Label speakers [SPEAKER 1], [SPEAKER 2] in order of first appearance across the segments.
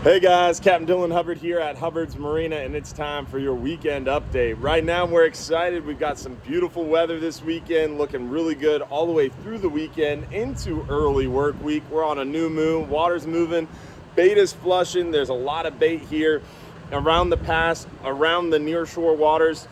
[SPEAKER 1] Hey guys, Captain Dylan Hubbard here at Hubbard's Marina, and it's time for your weekend update. Right now we're excited. We've got some beautiful weather this weekend, looking really good all the way through the weekend into early work week. We're on a new moon, water's moving, bait is flushing. There's a lot of bait here around the pass, around the nearshore waters,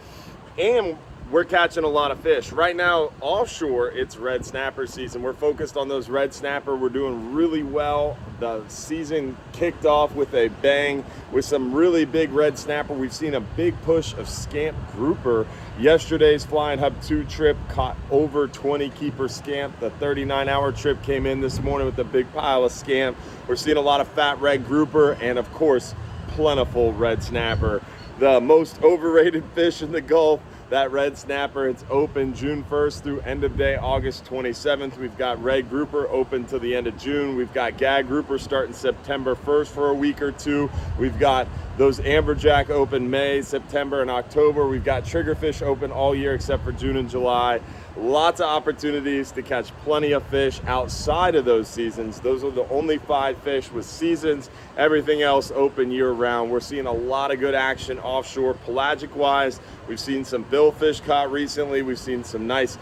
[SPEAKER 1] and we're catching a lot of fish. Right now, offshore, it's red snapper season. We're focused on those red snapper. We're doing really well. The season kicked off with a bang with some really big red snapper. We've seen a big push of scamp grouper. Yesterday's Flying Hub 2 trip caught over 20 keeper scamp. The 39-hour trip came in this morning with a big pile of scamp. We're seeing a lot of fat red grouper and, of course, plentiful red snapper. The most overrated fish in the Gulf, that red snapper. It's open June 1st through end of day August 27th. We've got red grouper open till the end of June. We've got gag grouper starting September 1st for a week or two. We've got those amberjack open May, September, and October. We've got triggerfish open all year except for June and July. Lots of opportunities to catch plenty of fish outside of those seasons. Those are the only 5 fish with seasons. Everything else open year round. We're seeing a lot of good action offshore pelagic wise. We've seen some billfish caught recently. We've seen some nice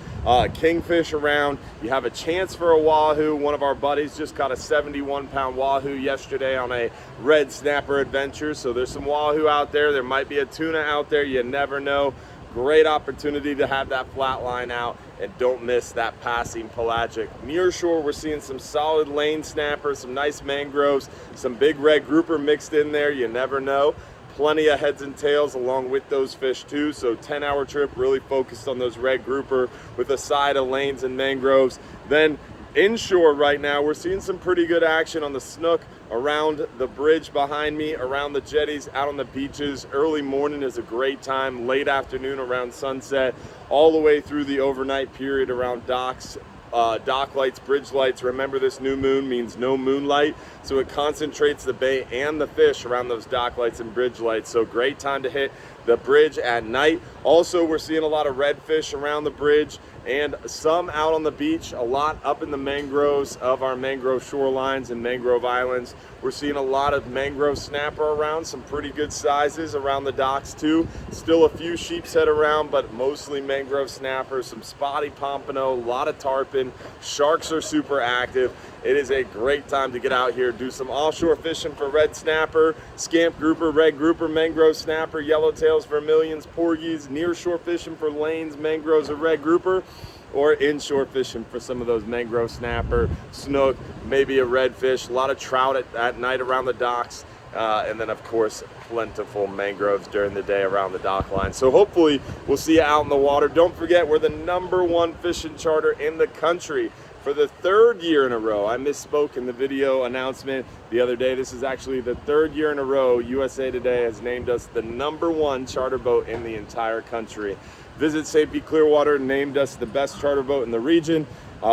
[SPEAKER 1] kingfish around. You have a chance for a wahoo. One of our buddies just caught a 71-pound wahoo yesterday on a red snapper adventure. So there's some wahoo out there. There might be a tuna out there. You never know. Great opportunity to have that flat line out, and don't miss that passing pelagic. Nearshore, we're seeing some solid lane snappers, some nice mangroves, some big red grouper mixed in there. You never know. Plenty of heads and tails along with those fish too. So 10-hour trip really focused on those red grouper with a side of lanes and mangroves. Then inshore right now, we're seeing some pretty good action on the snook around the bridge behind me, around the jetties, out on the beaches. Early morning is a great time, late afternoon around sunset, all the way through the overnight period around docks, dock lights, bridge lights. Remember, this new moon means no moonlight, so it concentrates the bait and the fish around those dock lights and bridge lights. So great time to hit the bridge at night. Also, we're seeing a lot of redfish around the bridge and some out on the beach, a lot up in the mangroves of our mangrove shorelines and mangrove islands. We're seeing a lot of mangrove snapper around, some pretty good sizes around the docks too. Still a few sheepshead around, but mostly mangrove snappers, some spotty pompano, a lot of tarpon. Sharks are super active. It is a great time to get out here, do some offshore fishing for red snapper, scamp grouper, red grouper, mangrove snapper, yellowtails, vermilions, porgies, nearshore fishing for lanes, mangroves, or red grouper, or inshore fishing for some of those mangrove snapper, snook, maybe a redfish, a lot of trout at night around the docks, and then of course plentiful mangroves during the day around the dock line. So hopefully we'll see you out in the water. Don't forget, we're the #1 fishing charter in the country for the 3rd year in a row. I misspoke in the video announcement the other day. This is actually the 3rd year in a row USA Today has named us the #1 charter boat in the entire country. Visit St. Pete Clearwater named us the best charter boat in the region.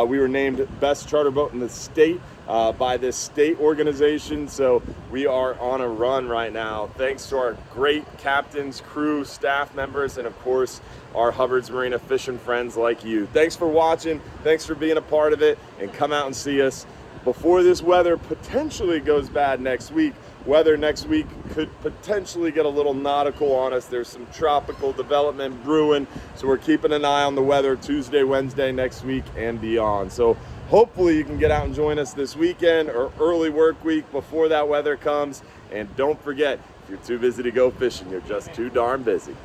[SPEAKER 1] We were named best charter boat in the state by this state organization. So we are on a run right now, thanks to our great captains, crew, staff members, and of course our Hubbard's Marina fishing friends like you. Thanks for watching. Thanks for being a part of it, and come out and see us before this weather potentially goes bad next week. Weather next week could potentially get a little nautical on us. There's some tropical development brewing, so we're keeping an eye on the weather Tuesday, Wednesday next week and beyond. So hopefully you can get out and join us this weekend or early work week before that weather comes. And don't forget, if you're too busy to go fishing, you're just too darn busy.